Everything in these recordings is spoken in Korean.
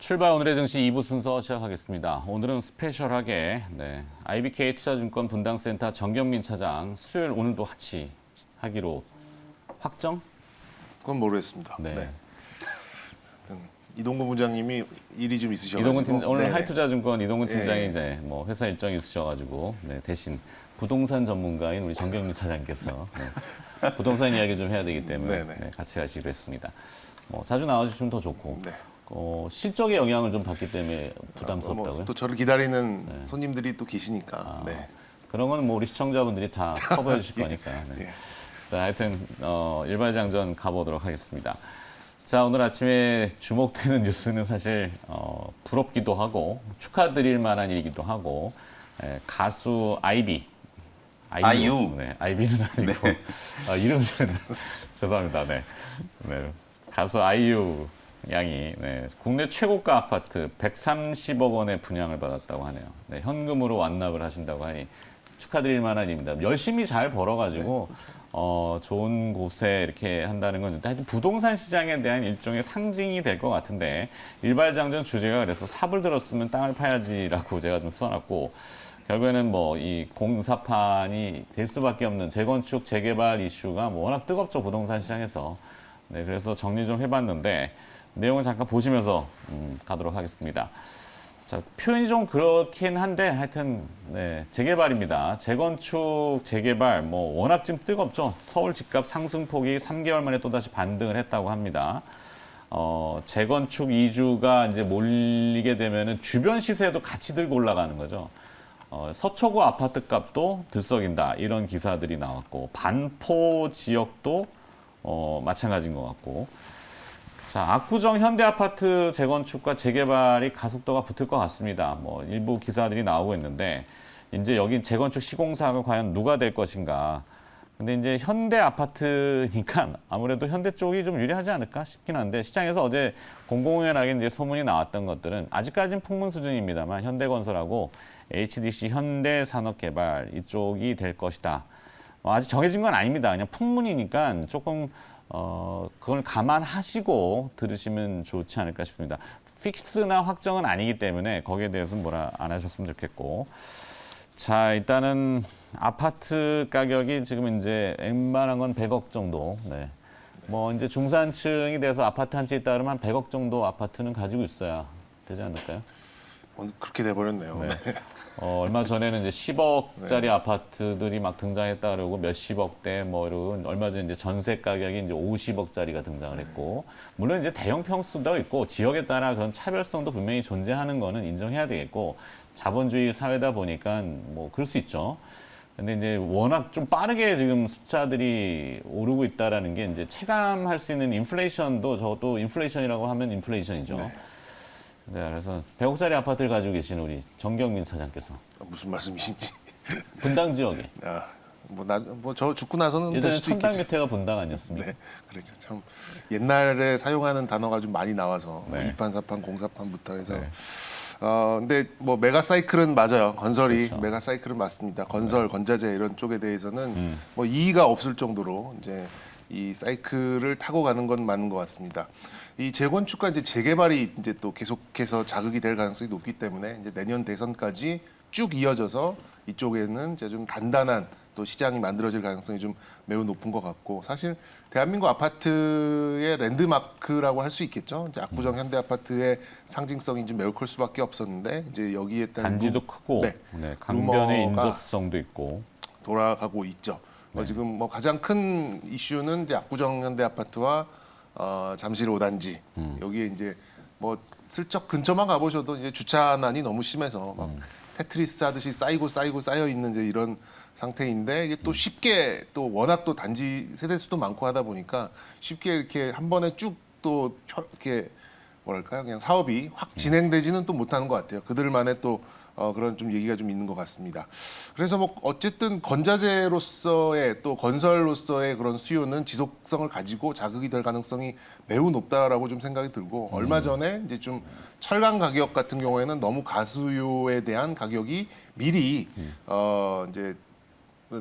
출발 오늘의 증시 2부 순서 시작하겠습니다. 오늘은 스페셜하게 IBK 투자증권 분당센터 정경민 차장 수요일 오늘도 같이 하기로 확정? 그건 모르겠습니다. 네. 네. 하여튼 이동근 부장님이 일이 좀 있으셔가지고 이동근 팀 오늘 네네. 하이투자증권 이동근 팀장이 예. 이제 뭐 회사 일정이 있으셔가지고 대신 부동산 전문가인 우리 정경민 차장께서 부동산 이야기 좀 해야 되기 때문에 네네. 같이 가시기로 했습니다. 자주 나와주시면 더 좋고. 네. 실적의 영향을 좀 받기 때문에 부담스럽다고요? 또 저를 기다리는 손님들이 또 계시니까. 네. 그런 거는 뭐 우리 시청자분들이 다 커버해 주실 거니까. 네. 예. 자, 하여튼 일발장전 가보도록 하겠습니다. 자, 오늘 아침에 주목되는 뉴스는 사실 부럽기도 하고 축하드릴 만한 일이기도 하고 가수 아이비. 아이유. 네, 아이비는 아니고 이름은 죄송합니다. 네. 가수 아이유 양이 국내 최고가 아파트 130억 원의 분양을 받았다고 하네요. 현금으로 완납을 하신다고 하니 축하드릴 만한 일입니다. 열심히 잘 벌어가지고 좋은 곳에 이렇게 한다는 건 하여튼 부동산 시장에 대한 일종의 상징이 될 것 같은데 일발장전 주제가 그래서 삽을 들었으면 땅을 파야지라고 제가 좀 써놨고 결국에는 뭐 이 공사판이 될 수밖에 없는 재건축 재개발 이슈가 뭐 워낙 뜨겁죠 부동산 시장에서. 그래서 정리 좀 해봤는데 내용을 잠깐 보시면서 가도록 하겠습니다. 자, 표현이 좀 그렇긴 한데 하여튼 재개발입니다. 재건축, 재개발 뭐 워낙 지금 뜨겁죠. 서울 집값 상승폭이 3개월 만에 또다시 반등을 했다고 합니다. 재건축 이주가 이제 몰리게 되면은 주변 시세도 같이 들고 올라가는 거죠. 서초구 아파트 값도 들썩인다 이런 기사들이 나왔고 반포 지역도 마찬가지인 것 같고. 자, 압구정 현대아파트 재건축과 재개발이 가속도가 붙을 것 같습니다. 뭐 일부 기사들이 나오고 있는데 이제 여기 재건축 시공사가 과연 누가 될 것인가. 근데 이제 현대아파트니까 아무래도 현대 쪽이 좀 유리하지 않을까 싶긴 한데 시장에서 어제 공공연하게 이제 소문이 나왔던 것들은 아직까지는 풍문 수준입니다만 현대건설하고 HDC 현대산업개발 이쪽이 될 것이다. 아직 정해진 건 아닙니다. 그냥 풍문이니까 조금 그걸 감안하시고 들으시면 좋지 않을까 싶습니다. 픽스나 확정은 아니기 때문에 거기에 대해서는 뭐라 안 하셨으면 좋겠고. 자, 일단은 아파트 가격이 지금 이제 웬만한 건 100억 정도. 뭐 이제 중산층이 돼서 아파트 한 채에 따르면 한 100억 정도 아파트는 가지고 있어야 되지 않을까요? 그렇게 돼버렸네요. 네. 얼마 전에는 이제 10억짜리 아파트들이 막 등장했다 그러고 몇십억대 뭐 이런 얼마 전에 이제 전세 가격이 이제 50억짜리가 등장을 했고 물론 이제 대형 평수도 있고 지역에 따라 그런 차별성도 분명히 존재하는 거는 인정해야 되겠고 자본주의 사회다 보니까 뭐 그럴 수 있죠. 근데 이제 워낙 좀 빠르게 지금 숫자들이 오르고 있다라는 게 이제 체감할 수 있는 인플레이션도 저도 인플레이션이라고 하면 인플레이션이죠. 그래서 100억짜리 아파트를 가지고 계신 우리 정경민 차장께서 무슨 말씀이신지. 분당 지역에 저 죽고 나서는 될 예전에 수도 천당 있겠죠. 밑에가 분당아니었습니까? 네, 그렇죠. 참 옛날에 사용하는 단어가 좀 많이 나와서 네. 이판사판 공사판부터 해서. 네. 근데 뭐 메가 사이클은 맞아요. 건설이 그렇죠. 메가 사이클은 맞습니다. 건설, 건자재 이런 쪽에 대해서는 뭐 이의가 없을 정도로 이제 이 사이클을 타고 가는 건 맞는 것 같습니다. 이 재건축과 이제 재개발이 이제 또 계속해서 자극이 될 가능성이 높기 때문에 이제 내년 대선까지 쭉 이어져서 이쪽에는 이제 좀 단단한 또 시장이 만들어질 가능성이 좀 매우 높은 것 같고 사실 대한민국 아파트의 랜드마크라고 할 수 있겠죠. 이제 압구정 현대아파트의 상징성이 좀 매우 클 수밖에 없었는데 이제 여기에 따른 단지도 크고 네. 강변의 루머가 인접성도 있고 돌아가고 있죠. 지금 뭐 가장 큰 이슈는 이제 압구정 현대아파트와 잠실 5단지 여기에 이제 뭐 슬쩍 근처만 가보셔도 이제 주차난이 너무 심해서 막 테트리스 하듯이 쌓이고 쌓여 있는 이제 이런 상태인데 이게 또 쉽게 또 워낙 또 단지 세대 수도 많고 하다 보니까 쉽게 이렇게 한 번에 쭉 또 이렇게 뭐랄까요 그냥 사업이 확 진행되지는 또 못하는 것 같아요. 그들만의 또 그런 좀 얘기가 좀 있는 것 같습니다. 그래서 뭐 어쨌든 건자재로서의 또 건설로서의 그런 수요는 지속성을 가지고 자극이 될 가능성이 매우 높다라고 좀 생각이 들고 얼마 전에 이제 좀 철강 가격 같은 경우에는 너무 가수요에 대한 가격이 미리 이제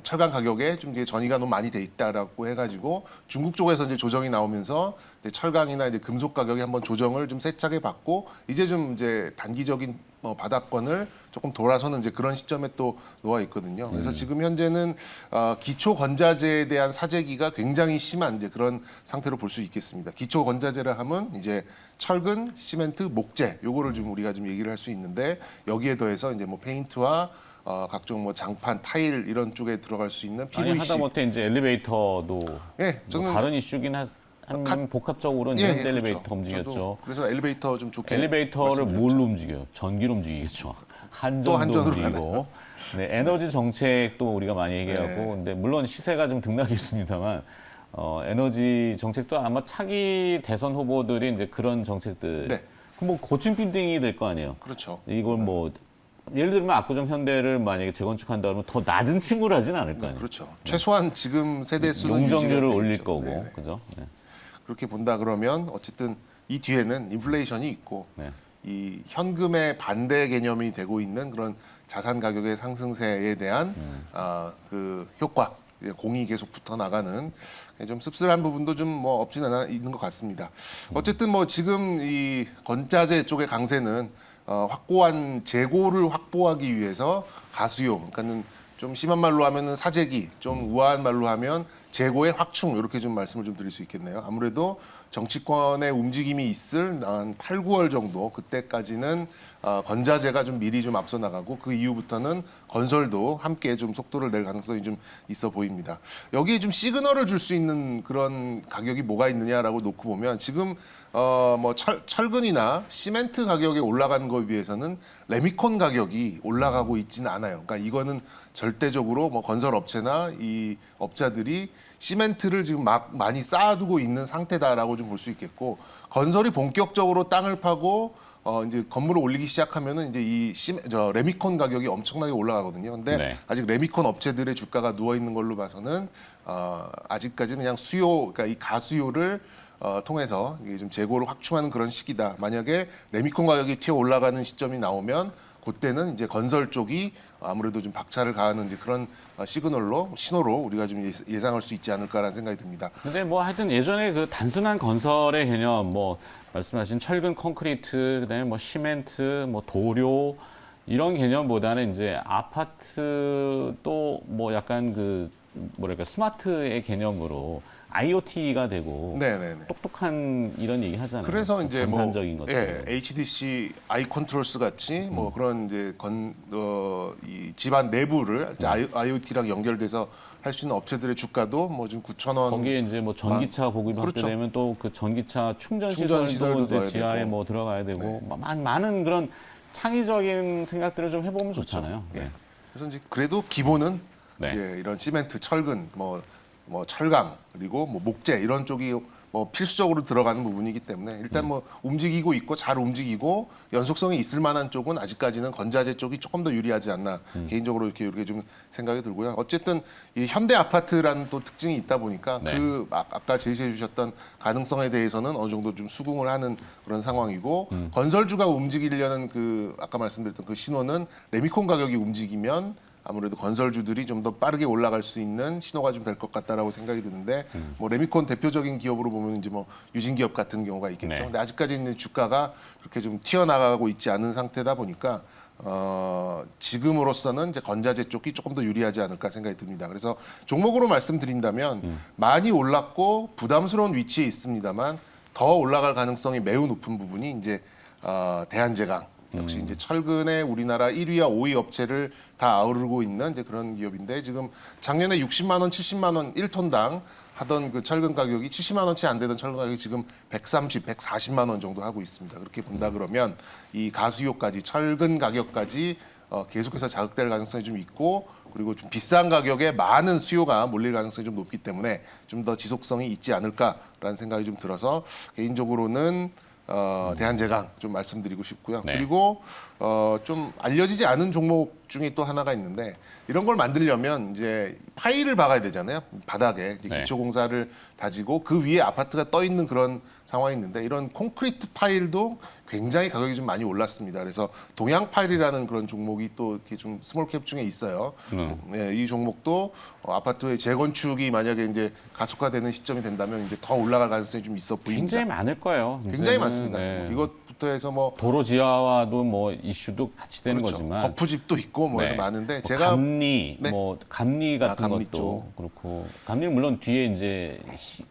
철강 가격에 좀 이제 전이가 너무 많이 돼 있다라고 해가지고 중국 쪽에서 이제 조정이 나오면서 이제 철강이나 이제 금속 가격이 한번 조정을 좀 세차게 받고 이제 좀 이제 단기적인 바닥권을 조금 돌아서는 이제 그런 시점에 또 놓아 있거든요. 그래서 지금 현재는 기초 건자재에 대한 사재기가 굉장히 심한 이제 그런 상태로 볼 수 있겠습니다. 기초 건자재라 하면 이제 철근, 시멘트, 목재 요거를 좀 우리가 좀 얘기를 할 수 있는데 여기에 더해서 이제 뭐 페인트와 각종 뭐 장판, 타일 이런 쪽에 들어갈 수 있는 아니 PVC. 하다못해 이제 엘리베이터도 예, 저는 뭐 다른 이슈긴 한 복합적으로는 예, 현대 예, 엘리베이터 그렇죠. 움직였죠. 저도 그래서 엘리베이터 좀 좋게 엘리베이터를 말씀드렸죠. 뭘로 움직여요? 전기로 움직이겠죠. 한전도 한전으로 움직이고. 네, 에너지 정책도 우리가 많이 얘기하고, 근데 물론 시세가 좀 등락했습니다만, 에너지 정책도 아마 차기 대선 후보들이 이제 그런 정책들, 네. 뭐 고층 빌딩이 될 거 아니에요. 그렇죠. 이걸 뭐 예를 들면 압구정 현대를 만약에 재건축한다 그러면 더 낮은 층으로 하진 않을 거 아니에요. 그렇죠. 최소한 지금 세대 수는 용적률을 유지가 올릴 되겠죠. 거고, 네. 그죠? 네. 그렇게 본다 그러면 어쨌든 이 뒤에는 인플레이션이 있고 네. 이 현금의 반대 개념이 되고 있는 그런 자산 가격의 상승세에 대한 그 효과 공이 계속 붙어 나가는 좀 씁쓸한 부분도 좀 뭐 없진 않아 있는 것 같습니다. 어쨌든 뭐 지금 이 건자재 쪽의 강세는 확고한 재고를 확보하기 위해서 가수요, 그러니까는 좀 심한 말로 하면은 사재기, 좀 우아한 말로 하면 재고의 확충 이렇게 좀 말씀을 좀 드릴 수 있겠네요. 아무래도 정치권의 움직임이 있을 한 8, 9월 정도 그때까지는 건자재가 좀 미리 좀 앞서 나가고 그 이후부터는 건설도 함께 좀 속도를 낼 가능성이 좀 있어 보입니다. 여기에 좀 시그널을 줄 수 있는 그런 가격이 뭐가 있느냐라고 놓고 보면 지금 뭐 철근이나 시멘트 가격이 올라간 거에 비해서는 레미콘 가격이 올라가고 있지는 않아요. 그러니까 이거는 절대적으로 뭐 건설 업체나 이 업자들이 시멘트를 지금 막 많이 쌓아두고 있는 상태다라고 좀 볼 수 있겠고 건설이 본격적으로 땅을 파고 이제 건물을 올리기 시작하면은 이제 이 레미콘 가격이 엄청나게 올라가거든요. 근데 네. 아직 레미콘 업체들의 주가가 누워 있는 걸로 봐서는 아직까지는 그냥 수요, 그러니까 이 가수요를 통해서 이게 좀 재고를 확충하는 그런 시기다. 만약에 레미콘 가격이 튀어 올라가는 시점이 나오면 그때는 이제 건설 쪽이 아무래도 좀 박차를 가하는 이제 그런 신호로 우리가 좀 예상할 수 있지 않을까라는 생각이 듭니다. 근데 뭐 하여튼 예전에 그 단순한 건설의 개념, 뭐 말씀하신 철근, 콘크리트, 그다음에 뭐 시멘트, 뭐 도료 이런 개념보다는 이제 아파트 또 뭐 약간 그 뭐랄까 스마트의 개념으로 IoT가 되고 네네네. 똑똑한 이런 얘기 하잖아요. 그래서 이제 뭐 전산적인 것들. HDC 아이컨트롤스 같이 뭐 그런 이제 이 집안 내부를 이제 IoT랑 연결돼서 할 수 있는 업체들의 주가도 뭐 지금 9,000원 거기에 이제 뭐 전기차 보급이 그렇죠. 확대되면 또 그 전기차 충전 충전 시설도 시설도 이제 넣어야 지하에 되고. 뭐 들어가야 되고 많은 그런 창의적인 생각들을 좀 해보면 좋잖아요. 네. 그래서 이제 그래도 기본은 네. 이제 이런 시멘트, 철근, 뭐 철강 그리고 뭐 목재 이런 쪽이 뭐 필수적으로 들어가는 부분이기 때문에 일단 뭐 움직이고 있고 잘 움직이고 연속성이 있을 만한 쪽은 아직까지는 건자재 쪽이 조금 더 유리하지 않나 개인적으로 이렇게 좀 생각이 들고요. 어쨌든 이 현대 아파트라는 또 특징이 있다 보니까 네. 그 아까 제시해 주셨던 가능성에 대해서는 어느 정도 좀 수긍을 하는 그런 상황이고 건설주가 움직이려는 그 아까 말씀드렸던 그 신호는 레미콘 가격이 움직이면 아무래도 건설주들이 좀 더 빠르게 올라갈 수 있는 신호가 좀 될 것 같다라고 생각이 드는데 뭐 레미콘 대표적인 기업으로 보면 이제 뭐 유진기업 같은 경우가 있겠죠. 네. 근데 아직까지 있는 주가가 그렇게 좀 튀어나가고 있지 않은 상태다 보니까 지금으로서는 이제 건자재 쪽이 조금 더 유리하지 않을까 생각이 듭니다. 그래서 종목으로 말씀드린다면 많이 올랐고 부담스러운 위치에 있습니다만 더 올라갈 가능성이 매우 높은 부분이 이제 대한제강. 역시 이제 철근의 우리나라 1위와 5위 업체를 다 아우르고 있는 이제 그런 기업인데 지금 작년에 60만 원, 70만 원 1톤당 하던 그 철근 가격이 70만 원치 안 되던 철근 가격이 지금 130, 140만 원 정도 하고 있습니다. 그렇게 본다 그러면 이 가수요까지 철근 가격까지 계속해서 자극될 가능성이 좀 있고 그리고 좀 비싼 가격에 많은 수요가 몰릴 가능성이 좀 높기 때문에 좀 더 지속성이 있지 않을까라는 생각이 좀 들어서 개인적으로는 대한제강 좀 말씀드리고 싶고요. 네. 그리고 좀 알려지지 않은 종목 중에 또 하나가 있는데 이런 걸 만들려면 이제 파일을 박아야 되잖아요. 바닥에 이제 네. 기초공사를 다지고 그 위에 아파트가 떠 있는 그런 상황이 있는데 이런 콘크리트 파일도 굉장히 가격이 좀 많이 올랐습니다. 그래서 동양 파일이라는 그런 종목이 또 이렇게 좀 스몰캡 중에 있어요. 네, 이 종목도 아파트의 재건축이 만약에 이제 가속화되는 시점이 된다면 이제 더 올라갈 가능성이 좀 있어 보입니다. 굉장히 많을 거예요. 굉장히 이제는, 많습니다. 네. 이것부터 해서 뭐 도로 지하화도 뭐 이슈도 같이 되는 그렇죠. 거지만 거푸집도 있고 뭐 네. 해서 많은데 뭐 제가 감리, 네. 뭐 감리 같은 감리 것도 쪽. 그렇고 감리는 물론 뒤에 이제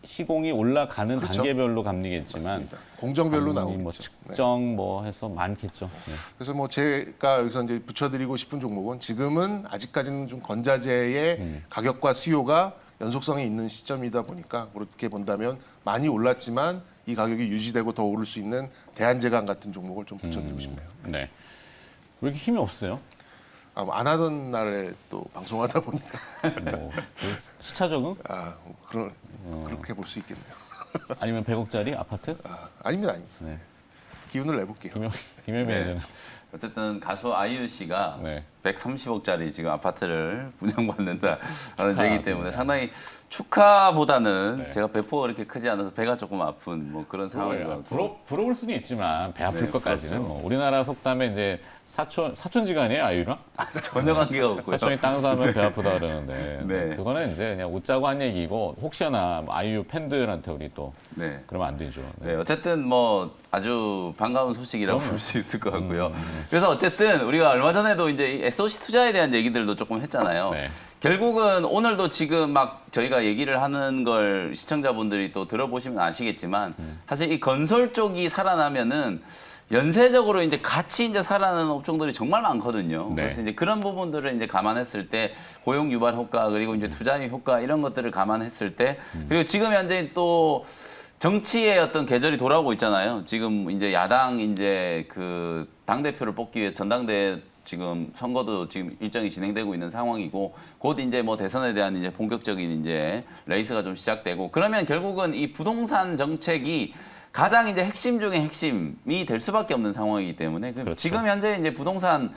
시공이 올라가는 그렇죠. 단계별로 감리겠지만 맞습니다. 공정별로 감리 나오겠죠. 뭐 네. 측정 뭐 해서 많겠죠. 네. 그래서 뭐 제가 여기서 이제 붙여드리고 싶은 종목은 지금은 아직까지는 좀 건자재의 가격과 수요가 연속성이 있는 시점이다 보니까 그렇게 본다면 많이 올랐지만 이 가격이 유지되고 더 오를 수 있는 대한제강 같은 종목을 좀 붙여드리고 싶네요. 네. 왜 이렇게 힘이 없어요? 안 하던 날에 또 방송하다 보니까 그 시차 적응? 그렇게 볼 수 있겠네요. 아니면 100억짜리 아파트? 아닙니다. 네. 기운을 내볼게요. 김현 매니저는 어쨌든 가수 아이유 씨가 네. 130억짜리 지금 아파트를 분양받는다라는 축하, 얘기 때문에 상당히 축하보다는 네. 제가 배포가 그렇게 크지 않아서 배가 조금 아픈 뭐 그런 상황인 것 같고. 부러울 수는 있지만 배 아플 네, 것까지는 그렇죠. 뭐 우리나라 속담에 이제 사촌지간이에요 아이유랑? 전혀 관계가 없고요. 사촌이 땅 사면 배 아프다 그러는데 네. 그거는 이제 그냥 웃자고 한 얘기고 혹시나 뭐 아이유 팬들한테 우리 또 네. 그러면 안 되죠. 네. 네, 어쨌든 뭐 아주 반가운 소식이라고 볼 수 있을 것 같고요. 그래서 어쨌든 우리가 얼마 전에도 이제 이 SOC 투자에 대한 얘기들도 조금 했잖아요. 네. 결국은 오늘도 지금 막 저희가 얘기를 하는 걸 시청자분들이 또 들어보시면 아시겠지만 사실 이 건설 쪽이 살아나면은 연쇄적으로 이제 같이 이제 살아나는 업종들이 정말 많거든요. 네. 그래서 이제 그런 부분들을 이제 감안했을 때 고용 유발 효과 그리고 이제 투자의 효과 이런 것들을 감안했을 때 그리고 지금 현재 또 정치의 어떤 계절이 돌아오고 있잖아요. 지금 이제 야당 이제 그 당대표를 뽑기 위해서 전당대회 지금 선거도 지금 일정이 진행되고 있는 상황이고 곧 이제 뭐 대선에 대한 이제 본격적인 이제 레이스가 좀 시작되고 그러면 결국은 이 부동산 정책이 가장 이제 핵심 중에 핵심이 될 수밖에 없는 상황이기 때문에 그렇죠. 지금 현재 이제 부동산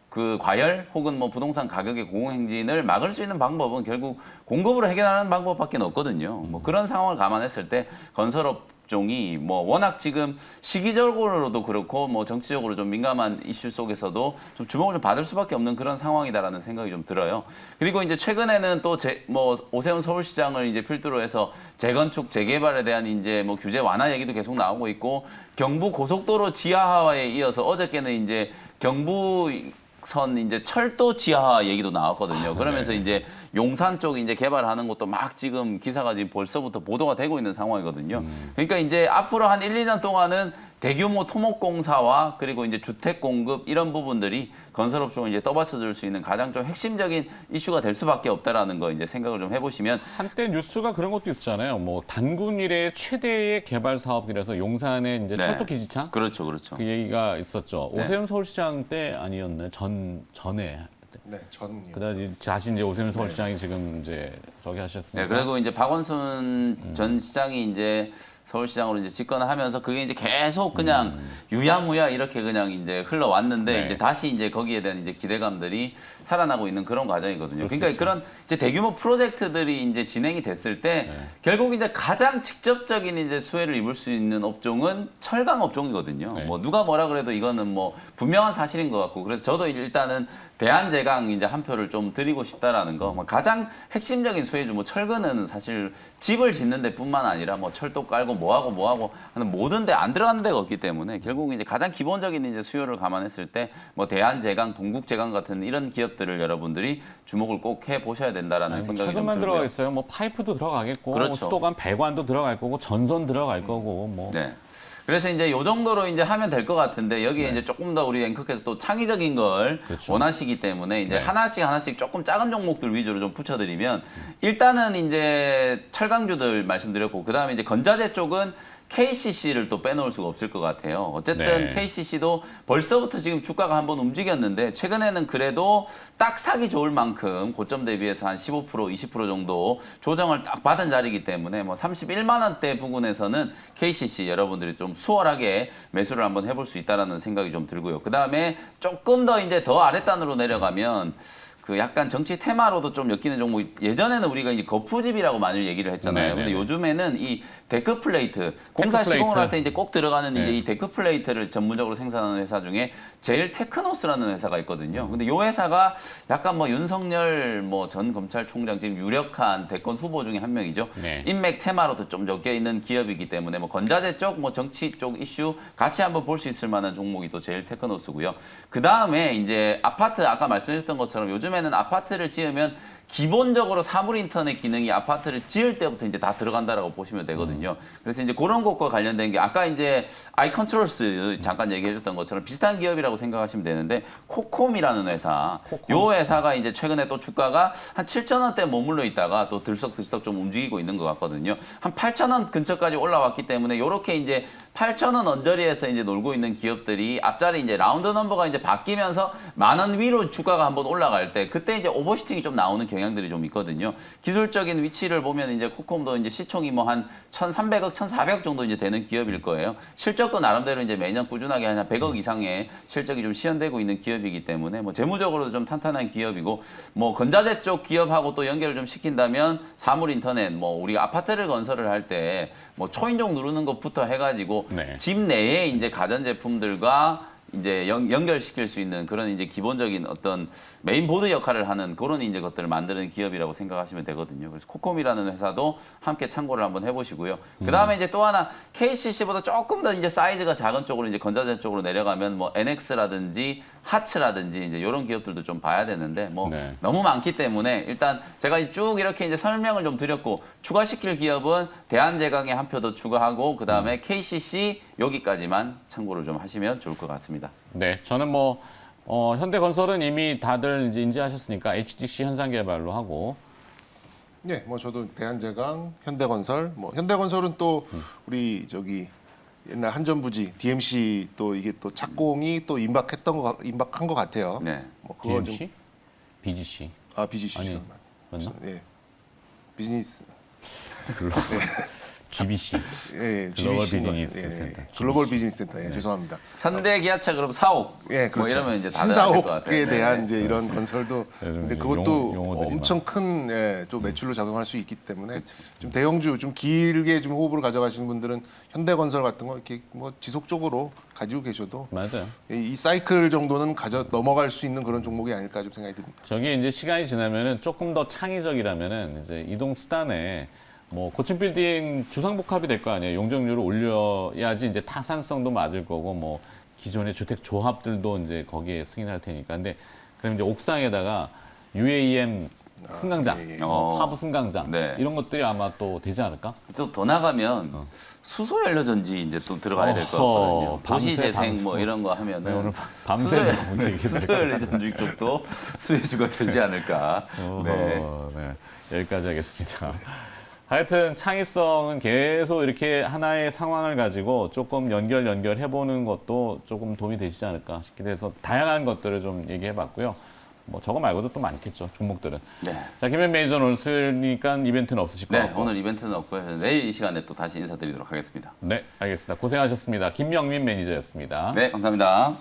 그 과열 혹은 뭐 부동산 가격의 공행진을 막을 수 있는 방법은 결국 공급으로 해결하는 방법밖에 없거든요. 뭐 그런 상황을 감안했을 때 건설업종이 뭐 워낙 지금 시기적으로도 그렇고 뭐 정치적으로 좀 민감한 이슈 속에서도 좀 주목을 좀 받을 수밖에 없는 그런 상황이다라는 생각이 좀 들어요. 그리고 이제 최근에는 또 뭐 오세훈 서울시장을 이제 필두로 해서 재건축 재개발에 대한 이제 뭐 규제 완화 얘기도 계속 나오고 있고 경부 고속도로 지하화에 이어서 어저께는 이제 경부 선 이제 철도 지하 얘기도 나왔거든요. 그러면서 이제 용산 쪽 이제 개발하는 것도 막 지금 기사가 지금 벌써부터 보도가 되고 있는 상황이거든요. 그러니까 이제 앞으로 한 1, 2년 동안은 대규모 토목공사와 그리고 이제 주택 공급 이런 부분들이 건설업종을 이제 떠받쳐줄 수 있는 가장 좀 핵심적인 이슈가 될 수밖에 없다라는 거 이제 생각을 좀 해보시면 한때 뉴스가 그런 것도 있었잖아요. 뭐 단군 이래 최대의 개발 사업이라서 용산에 이제 네. 철도 기지창 그렇죠, 그렇죠. 그 얘기가 있었죠. 네. 오세훈 서울시장 때 아니었나요? 전에. 네, 전이요. 그다지 다시 이제 오세훈 서울시장이 지금 이제 저기 하셨으니까. 네, 그리고 이제 박원순 전 시장이 이제 서울시장으로 이제 집권을 하면서 그게 이제 계속 그냥 유야무야 이렇게 그냥 이제 흘러왔는데 네. 이제 다시 이제 거기에 대한 이제 기대감들이 살아나고 있는 그런 과정이거든요. 그럴 수 그러니까 있죠. 그런 이제 대규모 프로젝트들이 이제 진행이 됐을 때 결국 이제 가장 직접적인 이제 수혜를 입을 수 있는 업종은 철강 업종이거든요. 네. 뭐 누가 뭐라 그래도 이거는 뭐 분명한 사실인 것 같고 그래서 저도 일단은 대한제강 이제 한 표를 좀 드리고 싶다라는 거. 뭐 가장 핵심적인 수혜주 뭐 철근은 사실 집을 짓는 데뿐만 아니라 뭐 철도 깔고 뭐하고 하는 모든 데 안 들어가는 데가 없기 때문에 결국 이제 가장 기본적인 이제 수요를 감안했을 때 뭐 대한제강, 동국제강 같은 이런 기업들을 여러분들이 주목을 꼭 해 보셔야 된다라는 아니, 뭐 생각이 좀 철근만 들고요. 들어가 있어요. 뭐 파이프도 들어가겠고, 그렇죠. 뭐 수도관 배관도 들어갈 거고, 전선 들어갈 거고, 뭐. 네. 그래서 이제 요 정도로 이제 하면 될 것 같은데 여기에 네. 이제 조금 더 우리 앵커께서 또 창의적인 걸 그렇죠. 원하시기 때문에 이제 네. 하나씩 조금 작은 종목들 위주로 좀 붙여드리면 일단은 이제 철강주들 말씀드렸고 그 다음에 이제 건자재 쪽은 KCC를 또 빼놓을 수가 없을 것 같아요. 어쨌든 네. KCC도 벌써부터 지금 주가가 한번 움직였는데 최근에는 그래도 딱 사기 좋을 만큼 고점 대비해서 한 15% 20% 정도 조정을 딱 받은 자리이기 때문에 뭐 31만 원대 부근에서는 KCC 여러분들이 좀 수월하게 매수를 한번 해볼 수 있다라는 생각이 좀 들고요. 그 다음에 조금 더 이제 더 아랫단으로 내려가면 그 약간 정치 테마로도 좀 엮이는 종목, 예전에는 우리가 이제 거푸집이라고 많이 얘기를 했잖아요. 네네네. 근데 요즘에는 이 데크 플레이트, 공사 시공을 할 때 이제 꼭 들어가는 네. 이제 이 데크 플레이트를 전문적으로 생산하는 회사 중에 제일 테크노스라는 회사가 있거든요. 근데 이 회사가 약간 뭐 윤석열 뭐 전 검찰총장 지금 유력한 대권 후보 중에 한 명이죠. 네. 인맥 테마로도 좀 엮여 있는 기업이기 때문에 뭐 건자재 쪽, 뭐 정치 쪽 이슈 같이 한번 볼 수 있을 만한 종목이 또 제일 테크노스고요. 그 다음에 이제 아파트 아까 말씀하셨던 것처럼 요즘에는 아파트를 지으면 기본적으로 사물 인터넷 기능이 아파트를 지을 때부터 이제 다 들어간다라고 보시면 되거든요. 그래서 이제 그런 것과 관련된 게 아까 이제 아이컨트롤스 잠깐 얘기해 줬던 것처럼 비슷한 기업이라고 생각하시면 되는데 코콤이라는 회사. 요 회사가 이제 최근에 또 주가가 한 7,000원대 머물러 있다가 또 들썩들썩 좀 움직이고 있는 것 같거든요. 한 8,000원 근처까지 올라왔기 때문에 요렇게 이제 8,000원 언저리에서 이제 놀고 있는 기업들이 앞자리 이제 라운드 넘버가 이제 바뀌면서 10,000원 위로 주가가 한번 올라갈 때 그때 이제 오버슈팅이 좀 나오는 경향들이 좀 있거든요. 기술적인 위치를 보면 이제 코콤도 이제 시총이 뭐 한 1,300억, 1,400억 정도 이제 되는 기업일 거예요. 실적도 나름대로 이제 매년 꾸준하게 한 100억 이상의 실적이 좀 시현되고 있는 기업이기 때문에 뭐 재무적으로도 좀 탄탄한 기업이고 뭐 건자재 쪽 기업하고 또 연결을 좀 시킨다면 사물 인터넷 뭐 우리가 아파트를 건설을 할 때 뭐 초인종 누르는 것부터 해가지고 네. 집 내에 이제 가전제품들과 이제 연결시킬 수 있는 그런 이제 기본적인 어떤 메인보드 역할을 하는 그런 이제 것들을 만드는 기업이라고 생각하시면 되거든요. 그래서 코콤이라는 회사도 함께 참고를 한번 해보시고요. 그 다음에 이제 또 하나 KCC보다 조금 더 이제 사이즈가 작은 쪽으로 이제 건자재 쪽으로 내려가면 뭐 NX라든지 하츠라든지 이제 이런 기업들도 좀 봐야 되는데 뭐 네. 너무 많기 때문에 일단 제가 쭉 이렇게 이제 설명을 좀 드렸고 추가시킬 기업은 대한제강에 한 표 더 추가하고 그 다음에 KCC 여기까지만 참고를 좀 하시면 좋을 것 같습니다. 네, 저는 뭐 현대건설은 이미 다들 이제 인지하셨으니까 HDC 현상개발로 하고 네, 뭐 저도 대한제강, 현대건설, 뭐 현대건설은 또 우리 저기 옛날 한전부지 DMC 또 이게 또 착공이 또 임박한 것 같아요. 네. 뭐 그거 DMC, BGC 좀 BGC 아니, 맞나? 예. 비즈니스 GBC, 예, 글로벌 GBC 인 것 비즈니스 같습니다. 센터. 글로벌 비즈니스 센터. 예, 죄송합니다. 현대기아차 그럼 사옥 예, 그렇죠. 뭐 이러면 이제 다들 알것 같아요. 신사옥에 네. 대한 이제 이런 건설도 요즘 근데 이제 그것도 용어들이 엄청 큰 예, 좀 매출로 작용할 수 있기 때문에 좀 대형주 좀 길게 좀 호흡을 가져가시는 분들은 현대건설 같은 거 이렇게 뭐 지속적으로 가지고 계셔도 맞아요. 이 사이클 정도는 넘어갈 수 있는 그런 종목이 아닐까 좀 생각이 듭니다. 저게 이제 시간이 지나면은 조금 더 창의적이라면은 이제 이동 수단에 뭐 고층 빌딩 주상복합이 될 거 아니에요. 용적률을 올려야지 이제 타산성도 맞을 거고 뭐 기존의 주택 조합들도 이제 거기에 승인할 테니까. 근데 그럼 이제 옥상에다가 UAM 승강장, 예, 예. 파브 승강장 네. 이런 것들이 아마 또 되지 않을까? 또 더 나가면 수소 연료전지 이제 또 들어가야 될 것 어허, 같거든요. 도시 밤새, 재생 밤새. 뭐 이런 거 하면은 네, 오늘 밤새 나오는 얘기들. 수소 연료전지 쪽도 수혜주가 되지 않을까. 네. 네, 여기까지 하겠습니다. 하여튼 창의성은 계속 이렇게 하나의 상황을 가지고 조금 연결해보는 것도 조금 도움이 되시지 않을까 싶기도 해서 다양한 것들을 좀 얘기해봤고요. 뭐 저거 말고도 또 많겠죠, 종목들은. 네. 자, 김현 매니저는 오늘 수요일이니까 이벤트는 없으실 것 네, 같고. 오늘 이벤트는 없고요. 내일 이 시간에 또 다시 인사드리도록 하겠습니다. 네, 알겠습니다. 고생하셨습니다. 김명민 매니저였습니다. 네, 감사합니다.